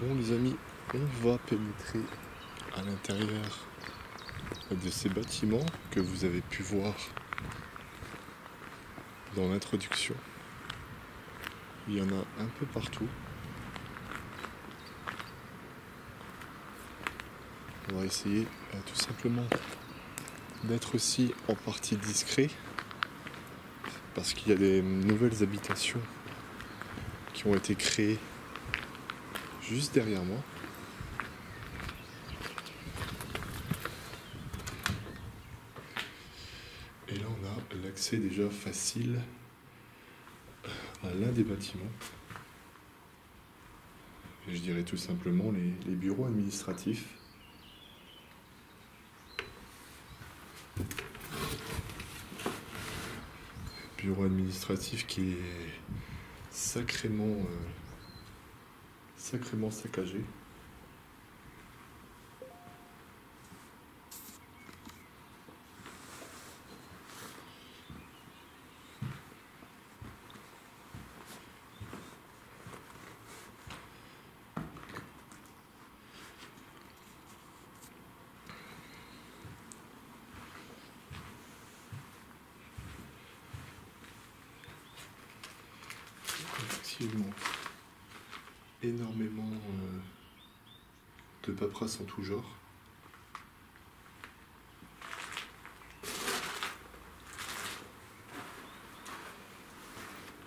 Bon les amis, on va pénétrer à l'intérieur de ces bâtiments que vous avez pu voir dans l'introduction. Il y en a un peu partout. On va essayer tout simplement d'être aussi en partie discret parce qu'il y a des nouvelles habitations qui ont été créées juste derrière moi. Et là on a l'accès déjà facile à l'un des bâtiments. Et je dirais tout simplement les bureaux administratifs. Bureau administratif qui est sacrément saccagé. Effectivement, énormément de paperasse en tout genre.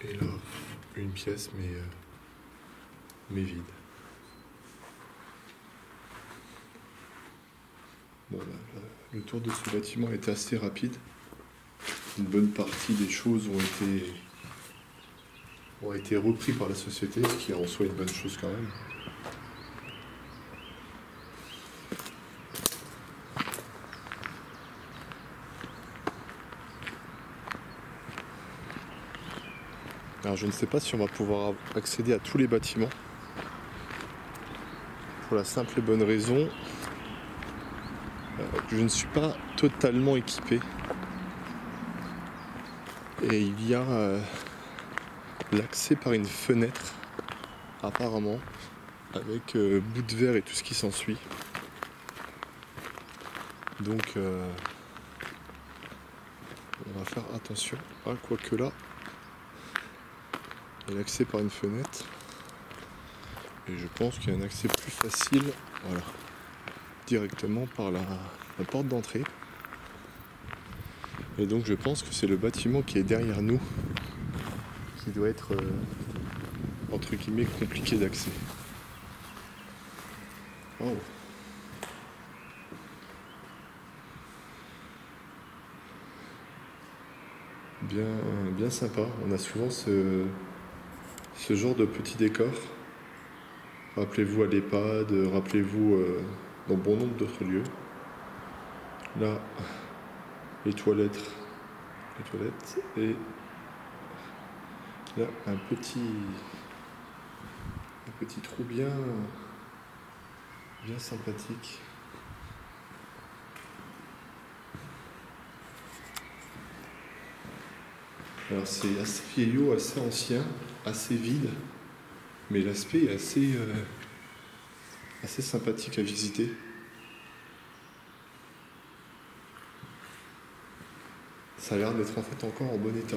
Et là, une pièce, mais vide. Bon, le tour de ce bâtiment était assez rapide. Une bonne partie des choses ont été repris par la société, ce qui est en soi une bonne chose quand même. Alors je ne sais pas si on va pouvoir accéder à tous les bâtiments, pour la simple et bonne raison que je ne suis pas totalement équipé. Et il y a l'accès par une fenêtre, apparemment, avec bout de verre et tout ce qui s'ensuit. Donc on va faire attention. Ah, quoique là, il y a l'accès par une fenêtre. Et je pense qu'il y a un accès plus facile, voilà, directement par la porte d'entrée. Et donc je pense que c'est le bâtiment qui est derrière nous qui doit être entre guillemets compliqué d'accès. Oh. Bien sympa. On a souvent ce genre de petit décor. Rappelez-vous à l'EHPAD, rappelez-vous dans bon nombre d'autres lieux. Là, les toilettes et là un petit trou bien sympathique. Alors c'est assez vieillot, assez ancien, assez vide, mais l'aspect est assez sympathique à visiter. Ça a l'air d'être en fait encore en bon état,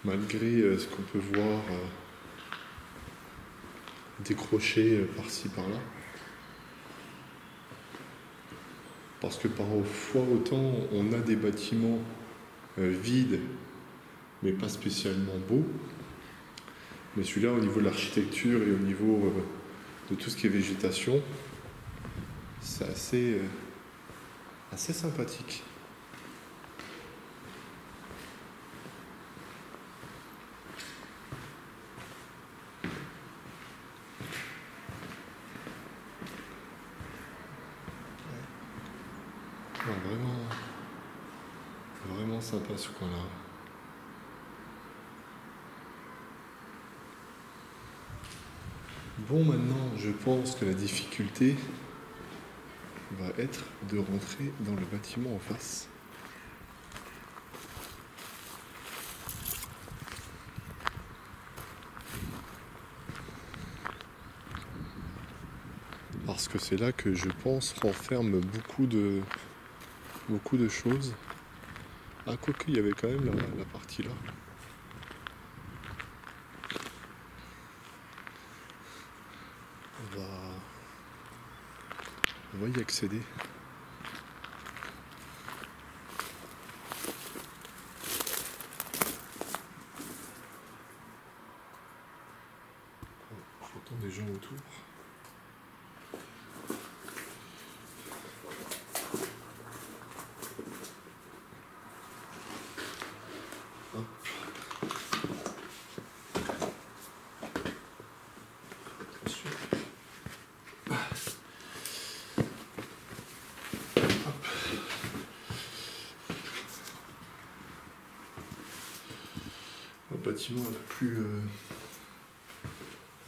malgré ce qu'on peut voir décroché par-ci par-là. Parce que parfois autant on a des bâtiments vides, mais pas spécialement beaux, mais celui-là au niveau de l'architecture et au niveau de tout ce qui est végétation, c'est assez sympathique. Ouais, vraiment sympa ce coin-là. Bon, maintenant, je pense que la difficulté va être de rentrer dans le bâtiment en face. parce que c'est là que je pense renferme beaucoup de choses. Ah, quoique il y avait quand même la partie là. On va y accéder. J'entends des gens autour. Hop. Attention. Hop. Un bâtiment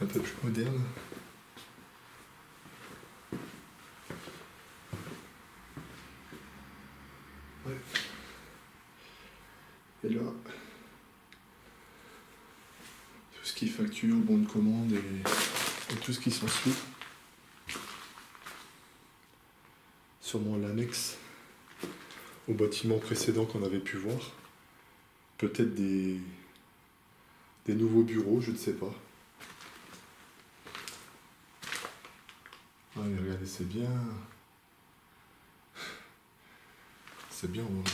un peu plus moderne. Ouais. Et là, tout ce qui est facture, bon de commande et tout ce qui s'ensuit. Sûrement l'annexe au bâtiment précédent qu'on avait pu voir. Peut-être des nouveaux bureaux, je ne sais pas. Ah, mais regardez, c'est bien. C'est bien, en vrai.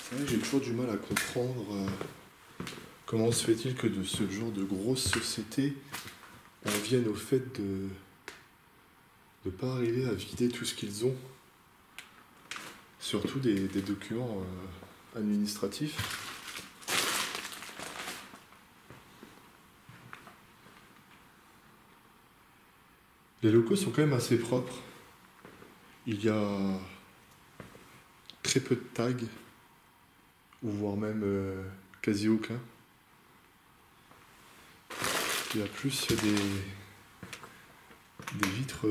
C'est vrai que j'ai toujours du mal à comprendre comment se fait-il que de ce genre de grosse société, on vienne au fait de ne pas arriver à vider tout ce qu'ils ont, surtout des documents administratifs. Les locaux sont quand même assez propres. Il y a très peu de tags, ou voire même quasi aucun. Il y a plus des vitres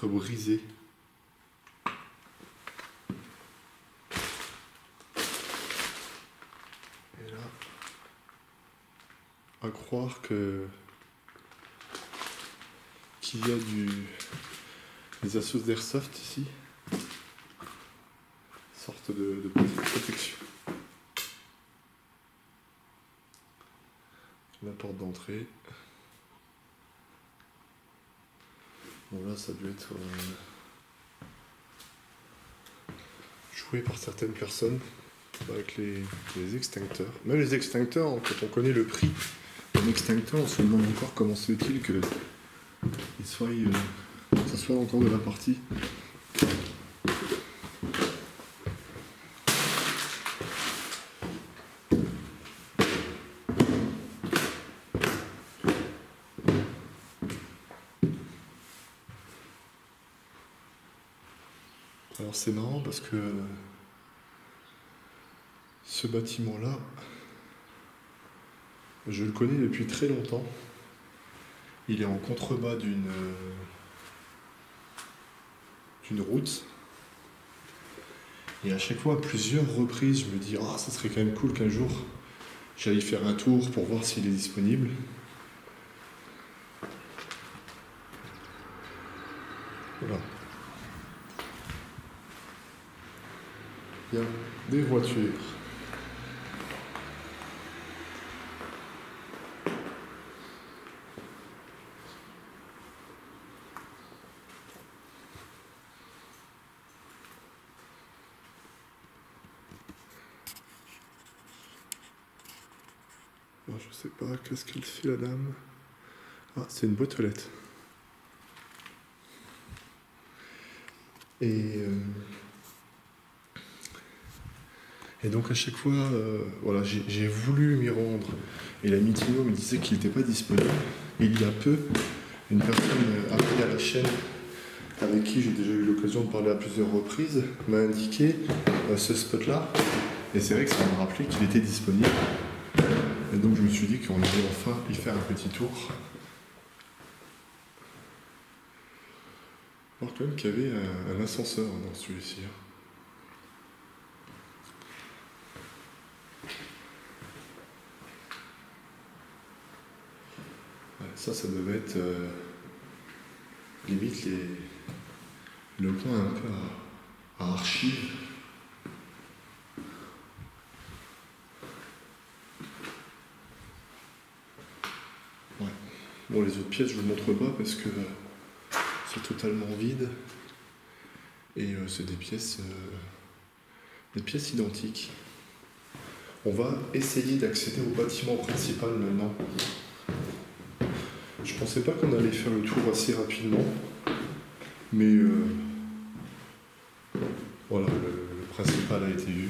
brisées. Et là, à croire qu'il y a des assos d'airsoft ici. Sorte de protection. La porte d'entrée. Bon là ça a dû être joué par certaines personnes avec les extincteurs. Même les extincteurs, quand on connaît le prix d'un extincteur, on se demande encore comment se fait-il que ça soit encore de la partie. Alors c'est marrant parce que ce bâtiment-là, je le connais depuis très longtemps. Il est en contrebas d'une route. Et à chaque fois, à plusieurs reprises, je me dis « Ah, ça serait quand même cool qu'un jour, j'aille faire un tour pour voir s'il est disponible. » Voilà. Il y a des voitures. Bon, je sais pas, qu'est-ce qu'elle fait la dame? Ah, c'est une boîte aux lettres. Et donc à chaque fois, voilà, j'ai voulu m'y rendre. Et la Mitino me disait qu'il n'était pas disponible. Et il y a peu, une personne arrivée à la chaîne, avec qui j'ai déjà eu l'occasion de parler à plusieurs reprises, m'a indiqué ce spot-là. Et c'est vrai que ça m'a rappelé qu'il était disponible. Et donc je me suis dit qu'on allait enfin y faire un petit tour. Alors quand même qu'il y avait un ascenseur dans celui-ci. Ouais, ça devait être limite le coin un peu à archives. Ouais. Bon, les autres pièces, je vous montre pas parce que c'est totalement vide. Et c'est des pièces identiques. On va essayer d'accéder au bâtiment principal maintenant. Je pensais pas qu'on allait faire le tour assez rapidement, mais voilà, le principal a été vu.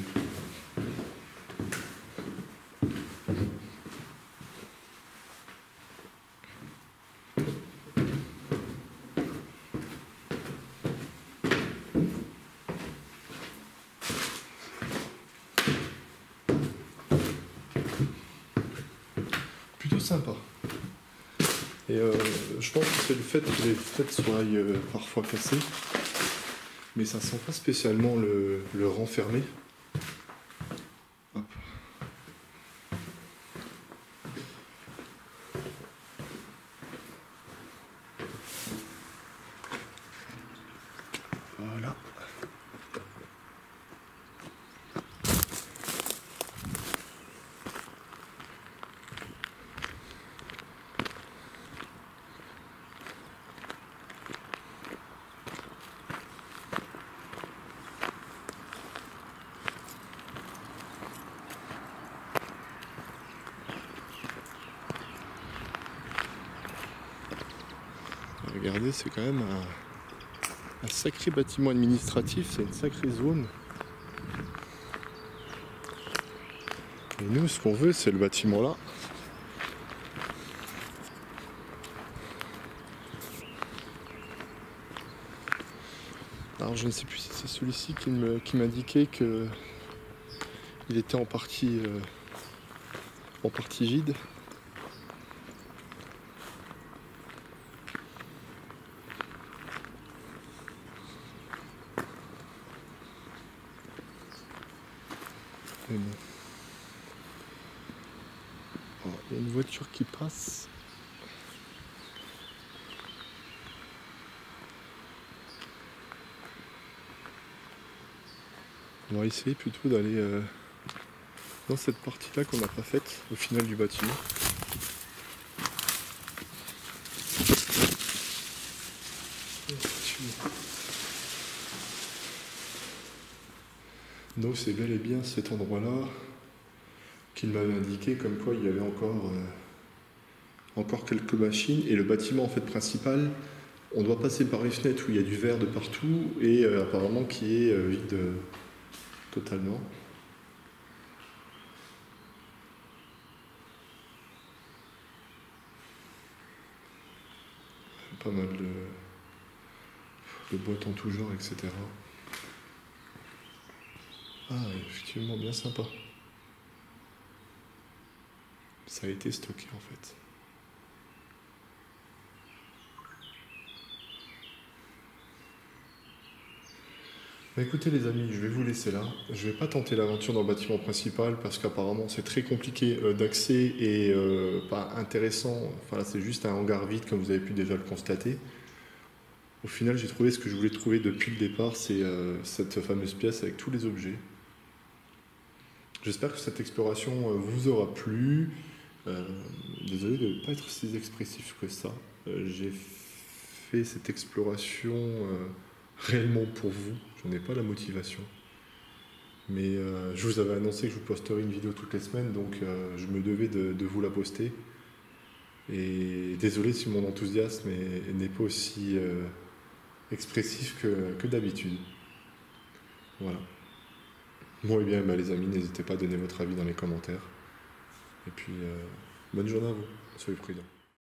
Plutôt sympa. Et je pense que c'est le fait que les fenêtres soient parfois cassées, mais ça sent pas spécialement le renfermer. Hop. Voilà. Regardez, c'est quand même un sacré bâtiment administratif, c'est une sacrée zone. Et nous, ce qu'on veut, c'est le bâtiment là. Alors je ne sais plus si c'est celui-ci qui m'indiquait que il était en partie vide. Mais bon. Alors, il y a une voiture qui passe. On va essayer plutôt d'aller dans cette partie-là qu'on n'a pas faite au final du bâtiment. Donc c'est bel et bien cet endroit-là qu'il m'avait indiqué comme quoi il y avait encore quelques machines et le bâtiment en fait principal, on doit passer par les fenêtres où il y a du verre de partout et apparemment qui est vide totalement. Pas mal de boîtes en tout genre, etc. Ah, effectivement, bien sympa. Ça a été stocké en fait. Bah écoutez les amis, je vais vous laisser là. Je vais pas tenter l'aventure dans le bâtiment principal parce qu'apparemment c'est très compliqué d'accès et pas intéressant. Enfin là c'est juste un hangar vide comme vous avez pu déjà le constater. Au final j'ai trouvé ce que je voulais trouver depuis le départ, c'est cette fameuse pièce avec tous les objets. J'espère que cette exploration vous aura plu. Désolé de ne pas être si expressif que ça. J'ai fait cette exploration réellement pour vous. J'en ai pas la motivation. Mais je vous avais annoncé que je vous posterai une vidéo toutes les semaines, donc je me devais de vous la poster. Et désolé si mon enthousiasme n'est pas aussi expressif que d'habitude. Voilà. Bon, et bien, bah, les amis, n'hésitez pas à donner votre avis dans les commentaires. Et puis, bonne journée à vous. Soyez prudents.